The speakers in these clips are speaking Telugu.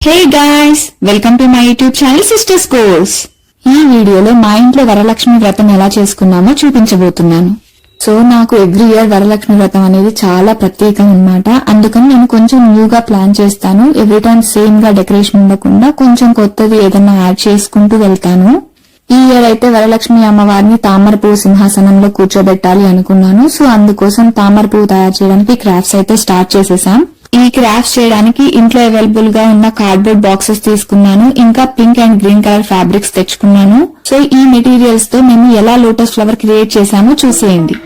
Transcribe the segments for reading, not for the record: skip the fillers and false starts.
Hey guys, welcome to my YouTube channel sisters course. ఈ వీడియోలో మా ఇంట్లో వరలక్ష్మి వ్రతం ఎలా చేసుకున్నామో చూపించబోతున్నాను. సో నాకు ఎవ్రీ ఇయర్ వరలక్ష్మి వ్రతం అనేది చాలా ప్రత్యేకం అన్నమాట. అందుకని నేను కొంచెం న్యూగా ప్లాన్ చేస్తాను. ఎవ్రీ టైం సేమ్ గా డెకరేషన్ ఉండకుండా కొంచెం కొత్తది ఏదైనా యాడ్ చేసుకుంటూ వెళ్తాను. ఈ ఇయర్ అయితే వరలక్ష్మి అమ్మవారిని తామర పువ్వు సింహాసనంలో కూర్చోబెట్టాలి అనుకున్నాను. సో అందుకోసం తామర పువ్వు తయారు చేయడానికి క్రాఫ్ట్స్ అయితే స్టార్ట్ చేసేసాం. ఈ క్రాఫ్ట్స్ చేయడానికి ఇంట్లో అవైలబుల్ గా ఉన్న కార్డ్బోర్డ్ బాక్సెస్ తీసుకున్నాను. ఇంకా pink and green colour fabrics తెచ్చుకున్నాను. సో ఈ మెటీరియల్స్ తో మేము ఎలా లోటస్ ఫ్లవర్ క్రియేట్ చేసామో చూసేయండి.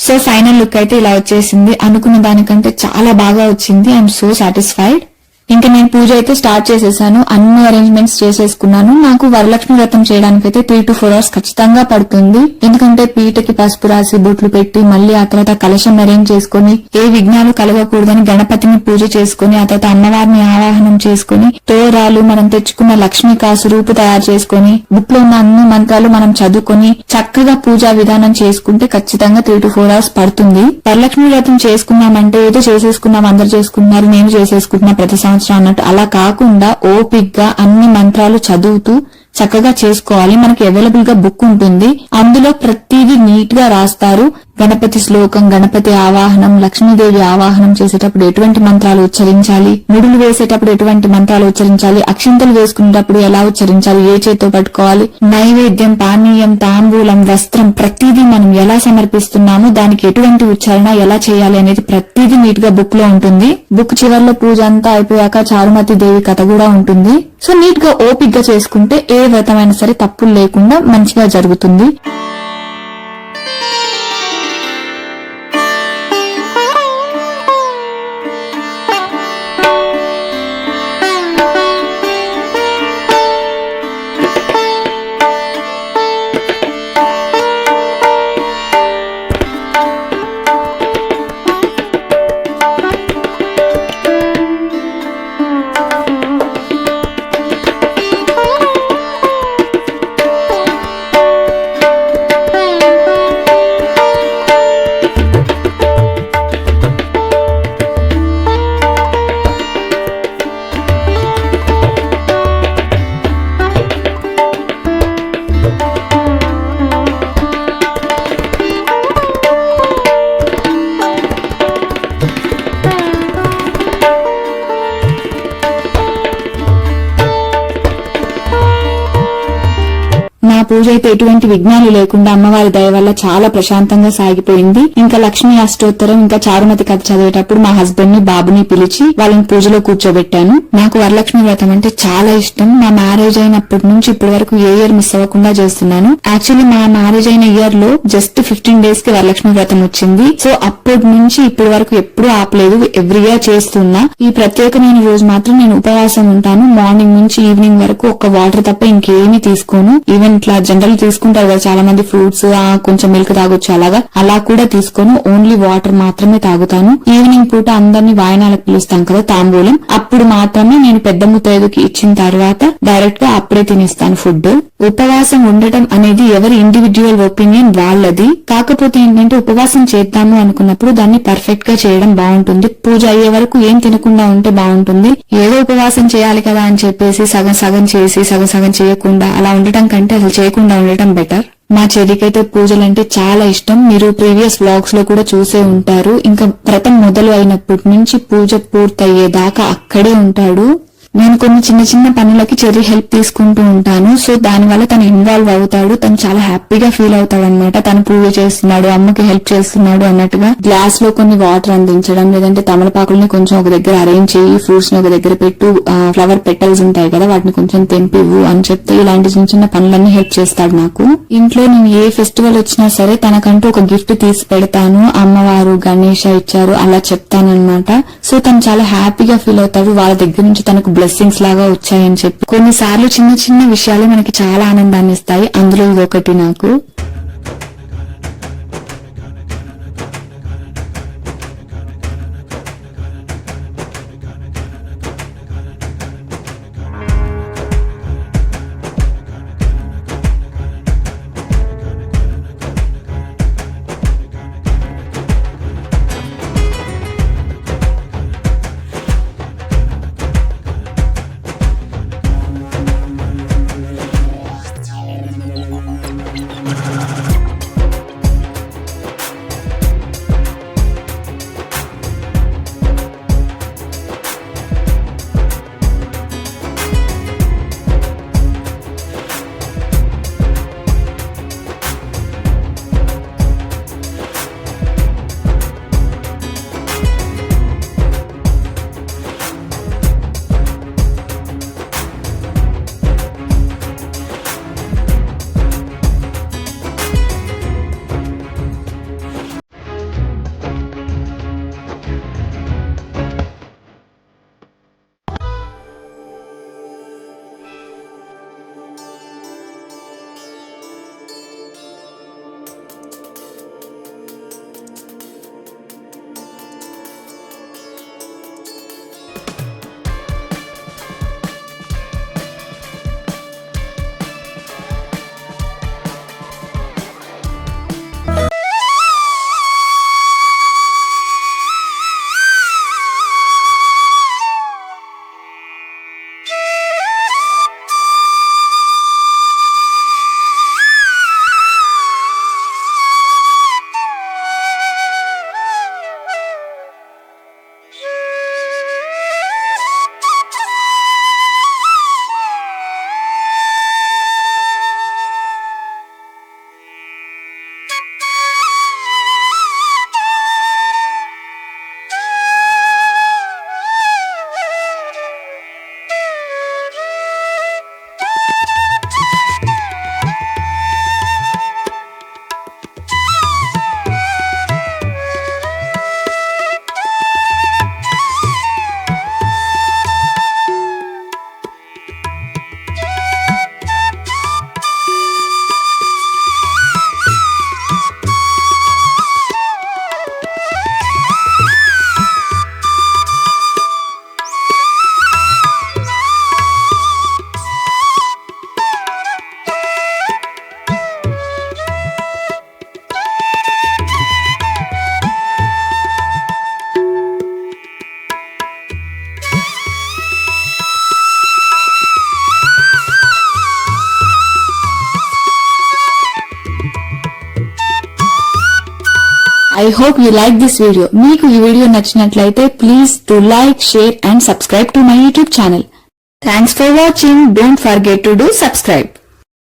సో ఫైనల్ లుక్ అయితే ఇలా వచ్చేసింది. అనుకున్న దానికంటే చాలా బాగా వచ్చింది. I'm so satisfied. ఇంకా నేను పూజ అయితే స్టార్ట్ చేసేసాను. అన్ని అరేంజ్మెంట్స్ చేసేసుకున్నాను. నాకు వరలక్ష్మి వ్రతం చేయడానికి అయితే 3 to 4 hours ఖచ్చితంగా పడుతుంది. ఎందుకంటే పీటకి పసుపు రాసి బొట్లు పెట్టి మళ్ళీ ఆ తర్వాత కలశం అరేంజ్ చేసుకుని ఏ విఘ్నాలు కలగకూడదని గణపతిని పూజ చేసుకుని ఆ తర్వాత అమ్మవారిని ఆవాహనం చేసుకుని తోరాలు మనం తెచ్చుకున్న లక్ష్మీ కాసు రూపు తయారు చేసుకుని బుక్ లో ఉన్న అన్ని మంత్రాలు మనం చదువుకొని చక్కగా పూజా విధానం చేసుకుంటే ఖచ్చితంగా 3 to 4 hours పడుతుంది. వరలక్ష్మి వ్రతం చేసుకున్నామంటే ఏదో చేసేసుకున్నాం, అందరు చేసుకుంటున్నారు, నేను చేసేసుకుంటున్నా ప్రతి సంవత్సరం అన్నట్టు అలా కాకుండా ఓపిక్ గా అన్ని మంత్రాలు చదువుతూ చక్కగా చేసుకోవాలి. మనకి అవైలబుల్ గా బుక్ ఉంటుంది. అందులో ప్రతిదీ నీట్ గా రాస్తారు. గణపతి శ్లోకం, గణపతి ఆవాహనం, లక్ష్మీదేవి ఆవాహనం చేసేటప్పుడు ఎటువంటి మంత్రాలు ఉచ్చరించాలి, ముడులు వేసేటప్పుడు ఎటువంటి మంత్రాలు ఉచ్చరించాలి, అక్షింతలు వేసుకునేటప్పుడు ఎలా ఉచ్చరించాలి, ఏ చేతితో పట్టుకోవాలి, నైవేద్యం, పానీయం, తాంబూలం, వస్త్రం ప్రతిదీ మనం ఎలా సమర్పిస్తున్నాము, దానికి ఎటువంటి ఉచ్చారణ ఎలా చేయాలి అనేది ప్రతిదీ నీట్ గా బుక్ లో ఉంటుంది. బుక్ చివర్లో పూజ అంతా అయిపోయాక చారుమతి దేవి కథ కూడా ఉంటుంది. సో నీట్ గా ఓపిక్ గా చేసుకుంటే ఏ వ్రతమైనా సరే తప్పులు లేకుండా మంచిగా జరుగుతుంది. పూజ అయితే ఎటువంటి విఘ్నాలు లేకుండా అమ్మవారి దయ వల్ల చాలా ప్రశాంతంగా సాగిపోయింది. ఇంకా లక్ష్మీ అష్టోత్తరం, ఇంకా చారుమతి కథ చదివేటప్పుడు మా హస్బెండ్ ని, బాబుని పిలిచి వాళ్ళని పూజలో కూర్చోబెట్టాను. నాకు వరలక్ష్మి వ్రతం అంటే చాలా ఇష్టం. మా మ్యారేజ్ అయినప్పటి నుంచి ఇప్పటి వరకు ఏ ఇయర్ మిస్ అవ్వకుండా చేస్తున్నాను. యాక్చువల్లీ మా మ్యారేజ్ అయిన ఇయర్ లో జస్ట్ 15 days కి వరలక్ష్మి వ్రతం వచ్చింది. సో అప్పటి నుంచి ఇప్పటి వరకు ఎప్పుడూ ఆపలేదు, ఎవ్రీ ఇయర్ చేస్తున్నా. ఈ ప్రత్యేకమైన రోజు మాత్రం నేను ఉపవాసం ఉంటాను. మార్నింగ్ నుంచి ఈవినింగ్ వరకు ఒక్క వాటర్ తప్ప ఇంకేమీ తీసుకోను. ఈవెన్ ఇట్లా జనరల్ తీసుకుంటారు కదా చాలా మంది ఫ్రూట్స్, కొంచెం మిల్క్ తాగొచ్చు అలా కూడా తీసుకోను. ఓన్లీ వాటర్ మాత్రమే తాగుతాను. ఈవినింగ్ పూట అందరినీ వాయనాలకు పిలుస్తాం కదా తాంబూలం, అప్పుడు మాత్రమే నేను పెద్ద ముత్తైదుకి ఇచ్చిన తర్వాత డైరెక్ట్ గా అప్పుడే తినేస్తాను ఫుడ్. ఉపవాసం ఉండటం అనేది ఎవరి ఇండివిడ్యువల్ ఒపీనియన్ వాళ్ళది. కాకపోతే ఏంటంటే ఉపవాసం చేద్దాము అనుకున్నప్పుడు దాన్ని పర్ఫెక్ట్ గా చేయడం బాగుంటుంది. పూజ అయ్యే వరకు ఏం తినకుండా ఉంటే బాగుంటుంది. ఏదో ఉపవాసం చేయాలి కదా అని చెప్పేసి సగం సగం చేసి సగం సగం చేయకుండా అలా ఉండటం కంటే అసలు చేయకుండా ఉండటం బెటర్. మా చెల్లికైతే పూజలంటే చాలా ఇష్టం. మీరు ప్రీవియస్ వ్లాగ్స్ లో కూడా చూసే ఉంటారు. ఇంకా వ్రతం మొదలు అయినప్పటి నుంచి పూజ పూర్తయ్యేదాకా అక్కడే ఉంటాడు. నేను కొన్ని చిన్న చిన్న పనులకి చెర్రీ హెల్ప్ తీసుకుంటూ ఉంటాను. సో దానివల్ల తను ఇన్వాల్వ్ అవుతాడు. తను చాలా హ్యాపీగా ఫీల్ అవుతాడు అనమాట. తను పూజ చేస్తున్నాడు, అమ్మకి హెల్ప్ చేస్తున్నాడు అన్నట్టుగా. గ్లాస్ లో కొన్ని వాటర్ అందించడం, లేదంటే తమలపాకుల్ని కొంచెం ఒక దగ్గర అరేంజ్ చేయి, ఫ్రూట్స్ ని ఒక దగ్గర పెట్టు, ఫ్లవర్ పెటల్స్ ఉంటాయి కదా వాటిని కొంచెం తెంపివ్వు అని చెప్తే ఇలాంటి చిన్న చిన్న పనులన్నీ హెల్ప్ చేస్తాడు నాకు. ఇంట్లో నేను ఏ ఫెస్టివల్ వచ్చినా సరే తనకంటూ ఒక గిఫ్ట్ తీసి పెడతాను. అమ్మవారు గణేష ఇచ్చారు అలా చెప్తానన్నమాట. సో తను చాలా హ్యాపీగా ఫీల్ అవుతాడు. వాళ్ళ దగ్గర నుంచి తనకు బ్లెస్సింగ్స్ లాగా వచ్చాయని చెప్పి. కొన్నిసార్లు చిన్న చిన్న విషయాలు మనకి చాలా ఆనందాన్ని ఇస్తాయి. అందులో ఇదొకటి నాకు. I hope you like this video. మీకు ఈ వీడియో నచ్చినట్లయితే please do like, share and subscribe to my YouTube channel. Thanks for watching. Don't forget to do subscribe.